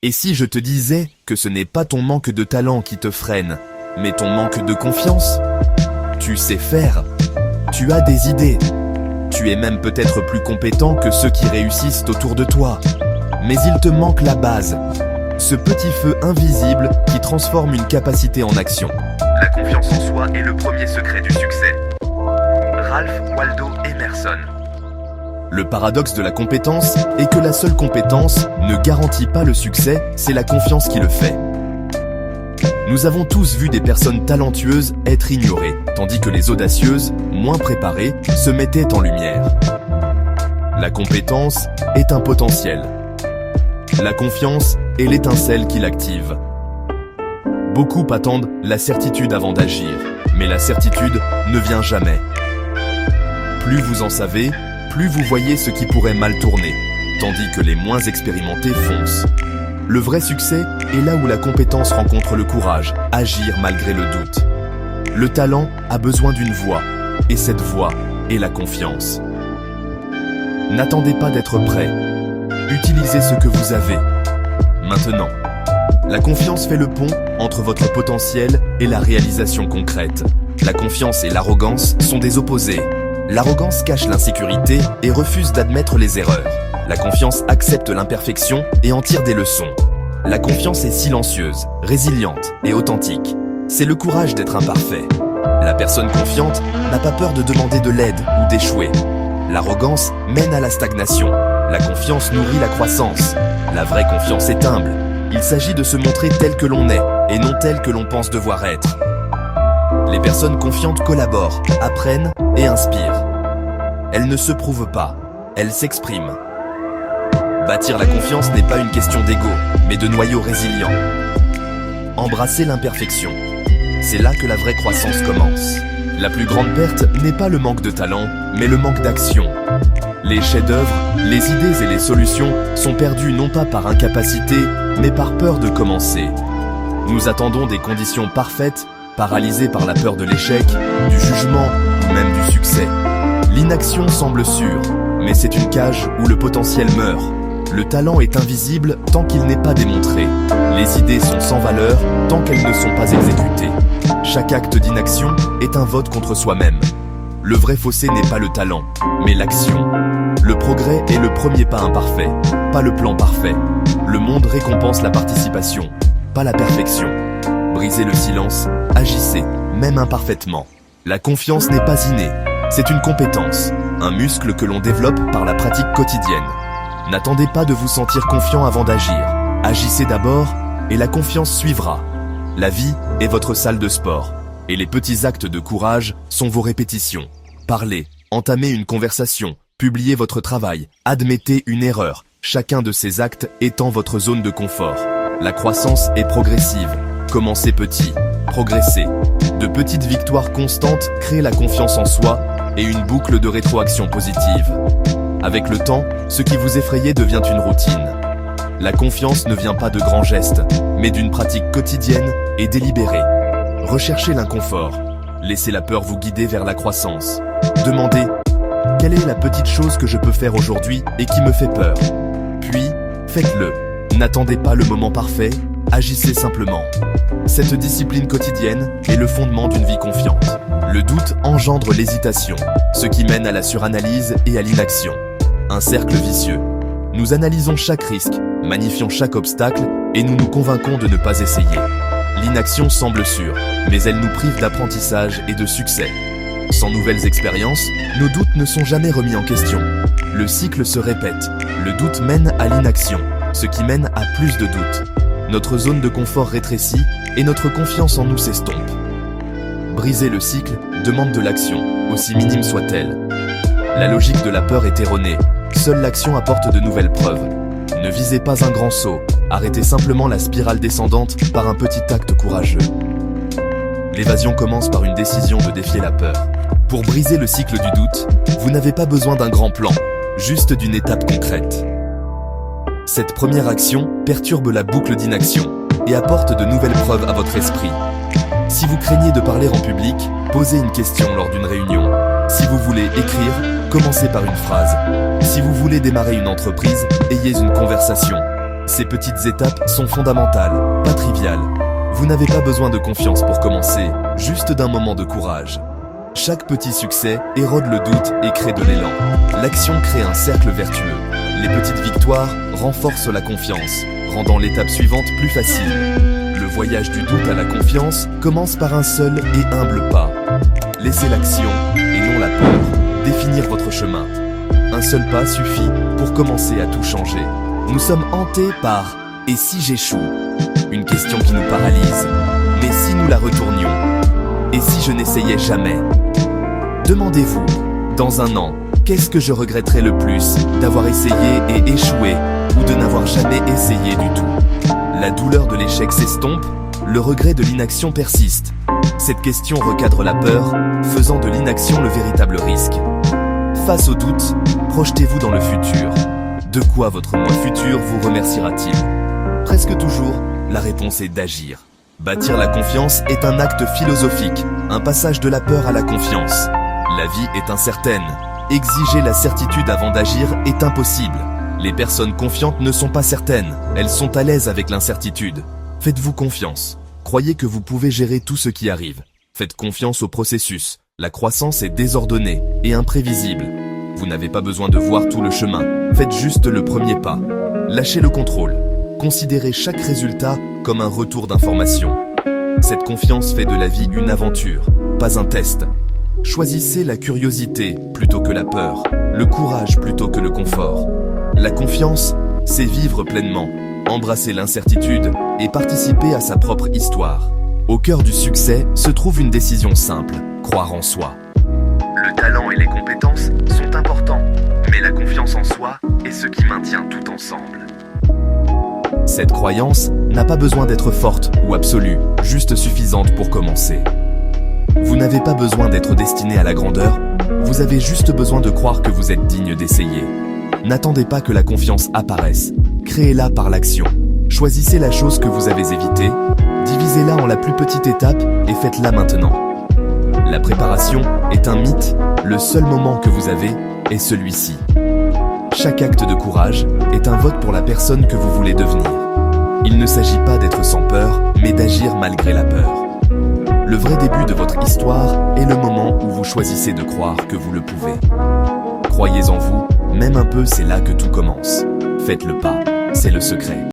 Et si je te disais que ce n'est pas ton manque de talent qui te freine, mais ton manque de confiance? Tu sais faire, tu as des idées, tu es même peut-être plus compétent que ceux qui réussissent autour de toi. Mais il te manque la base, ce petit feu invisible qui transforme une capacité en action. La confiance en soi est le premier secret du succès. Ralph Waldo Emerson. Le paradoxe de la compétence est que la seule compétence ne garantit pas le succès, c'est la confiance qui le fait. Nous avons tous vu des personnes talentueuses être ignorées, tandis que les audacieuses, moins préparées, se mettaient en lumière. La compétence est un potentiel. La confiance est l'étincelle qui l'active. Beaucoup attendent la certitude avant d'agir, mais la certitude ne vient jamais. Plus vous en savez, plus vous voyez ce qui pourrait mal tourner, tandis que les moins expérimentés foncent. Le vrai succès est là où la compétence rencontre le courage, agir malgré le doute. Le talent a besoin d'une voix, et cette voix est la confiance. N'attendez pas d'être prêt. Utilisez ce que vous avez. Maintenant. La confiance fait le pont entre votre potentiel et la réalisation concrète. La confiance et l'arrogance sont des opposés. L'arrogance cache l'insécurité et refuse d'admettre les erreurs. La confiance accepte l'imperfection et en tire des leçons. La confiance est silencieuse, résiliente et authentique. C'est le courage d'être imparfait. La personne confiante n'a pas peur de demander de l'aide ou d'échouer. L'arrogance mène à la stagnation. La confiance nourrit la croissance. La vraie confiance est humble. Il s'agit de se montrer tel que l'on est et non tel que l'on pense devoir être. Les personnes confiantes collaborent, apprennent et inspirent. Elles ne se prouvent pas, elles s'expriment. Bâtir la confiance n'est pas une question d'ego, mais de noyau résilient. Embrasser l'imperfection. C'est là que la vraie croissance commence. La plus grande perte n'est pas le manque de talent, mais le manque d'action. Les chefs-d'œuvre, les idées et les solutions sont perdus non pas par incapacité, mais par peur de commencer. Nous attendons des conditions parfaites, paralysés par la peur de l'échec, du jugement ou même du succès. L'inaction semble sûre, mais c'est une cage où le potentiel meurt. Le talent est invisible tant qu'il n'est pas démontré. Les idées sont sans valeur tant qu'elles ne sont pas exécutées. Chaque acte d'inaction est un vote contre soi-même. Le vrai fossé n'est pas le talent, mais l'action. Le progrès est le premier pas imparfait, pas le plan parfait. Le monde récompense la participation, pas la perfection. Brisez le silence, agissez, même imparfaitement. La confiance n'est pas innée, c'est une compétence, un muscle que l'on développe par la pratique quotidienne. N'attendez pas de vous sentir confiant avant d'agir. Agissez d'abord et la confiance suivra. La vie est votre salle de sport et les petits actes de courage sont vos répétitions. Parlez, entamez une conversation, publiez votre travail, admettez une erreur. Chacun de ces actes étend votre zone de confort. La croissance est progressive. Commencez petit, progressez. De petites victoires constantes créent la confiance en soi et une boucle de rétroaction positive. Avec le temps, ce qui vous effrayait devient une routine. La confiance ne vient pas de grands gestes, mais d'une pratique quotidienne et délibérée. Recherchez l'inconfort. Laissez la peur vous guider vers la croissance. Demandez « Quelle est la petite chose que je peux faire aujourd'hui et qui me fait peur ?» Puis, faites-le. N'attendez pas le moment parfait, agissez simplement. Cette discipline quotidienne est le fondement d'une vie confiante. Le doute engendre l'hésitation, ce qui mène à la suranalyse et à l'inaction. Un cercle vicieux. Nous analysons chaque risque, magnifions chaque obstacle et nous nous convainquons de ne pas essayer. L'inaction semble sûre, mais elle nous prive d'apprentissage et de succès. Sans nouvelles expériences, nos doutes ne sont jamais remis en question. Le cycle se répète. Le doute mène à l'inaction, ce qui mène à plus de doutes. Notre zone de confort rétrécit et notre confiance en nous s'estompe. Briser le cycle demande de l'action, aussi minime soit-elle. La logique de la peur est erronée. Seule l'action apporte de nouvelles preuves. Ne visez pas un grand saut. Arrêtez simplement la spirale descendante par un petit acte courageux. L'évasion commence par une décision de défier la peur. Pour briser le cycle du doute, vous n'avez pas besoin d'un grand plan, juste d'une étape concrète. Cette première action perturbe la boucle d'inaction et apporte de nouvelles preuves à votre esprit. Si vous craignez de parler en public, posez une question lors d'une réunion. Si vous voulez écrire, commencez par une phrase. Si vous voulez démarrer une entreprise, ayez une conversation. Ces petites étapes sont fondamentales, pas triviales. Vous n'avez pas besoin de confiance pour commencer, juste d'un moment de courage. Chaque petit succès érode le doute et crée de l'élan. L'action crée un cercle vertueux. Les petites victoires renforcent la confiance, rendant l'étape suivante plus facile. Le voyage du doute à la confiance commence par un seul et humble pas. Laissez l'action, et non la peur, définir votre chemin. Un seul pas suffit pour commencer à tout changer. Nous sommes hantés par « et si j'échoue ?» Une question qui nous paralyse. Mais si nous la retournions? Et si je n'essayais jamais? Demandez-vous, dans un an, qu'est-ce que je regretterais le plus d'avoir essayé et échoué ou de n'avoir jamais essayé du tout? La douleur de l'échec s'estompe, le regret de l'inaction persiste. Cette question recadre la peur, faisant de l'inaction le véritable risque. Face au doute, projetez-vous dans le futur. De quoi votre moi futur vous remerciera-t-il? Presque toujours, la réponse est d'agir. Bâtir la confiance est un acte philosophique, un passage de la peur à la confiance. La vie est incertaine. Exiger la certitude avant d'agir est impossible. Les personnes confiantes ne sont pas certaines, elles sont à l'aise avec l'incertitude. Faites-vous confiance. Croyez que vous pouvez gérer tout ce qui arrive. Faites confiance au processus. La croissance est désordonnée et imprévisible. Vous n'avez pas besoin de voir tout le chemin. Faites juste le premier pas. Lâchez le contrôle. Considérez chaque résultat comme un retour d'information. Cette confiance fait de la vie une aventure, pas un test. Choisissez la curiosité plutôt que la peur, le courage plutôt que le confort. La confiance, c'est vivre pleinement, embrasser l'incertitude et participer à sa propre histoire. Au cœur du succès se trouve une décision simple, croire en soi. Le talent et les compétences sont importants, mais la confiance en soi est ce qui maintient tout ensemble. Cette croyance n'a pas besoin d'être forte ou absolue, juste suffisante pour commencer. Vous n'avez pas besoin d'être destiné à la grandeur, vous avez juste besoin de croire que vous êtes digne d'essayer. N'attendez pas que la confiance apparaisse, créez-la par l'action. Choisissez la chose que vous avez évitée, divisez-la en la plus petite étape et faites-la maintenant. La préparation est un mythe, le seul moment que vous avez est celui-ci. Chaque acte de courage est un vote pour la personne que vous voulez devenir. Il ne s'agit pas d'être sans peur, mais d'agir malgré la peur. Le vrai début de votre histoire est le moment où vous choisissez de croire que vous le pouvez. Croyez en vous, même un peu, c'est là que tout commence. Faites le pas, c'est le secret.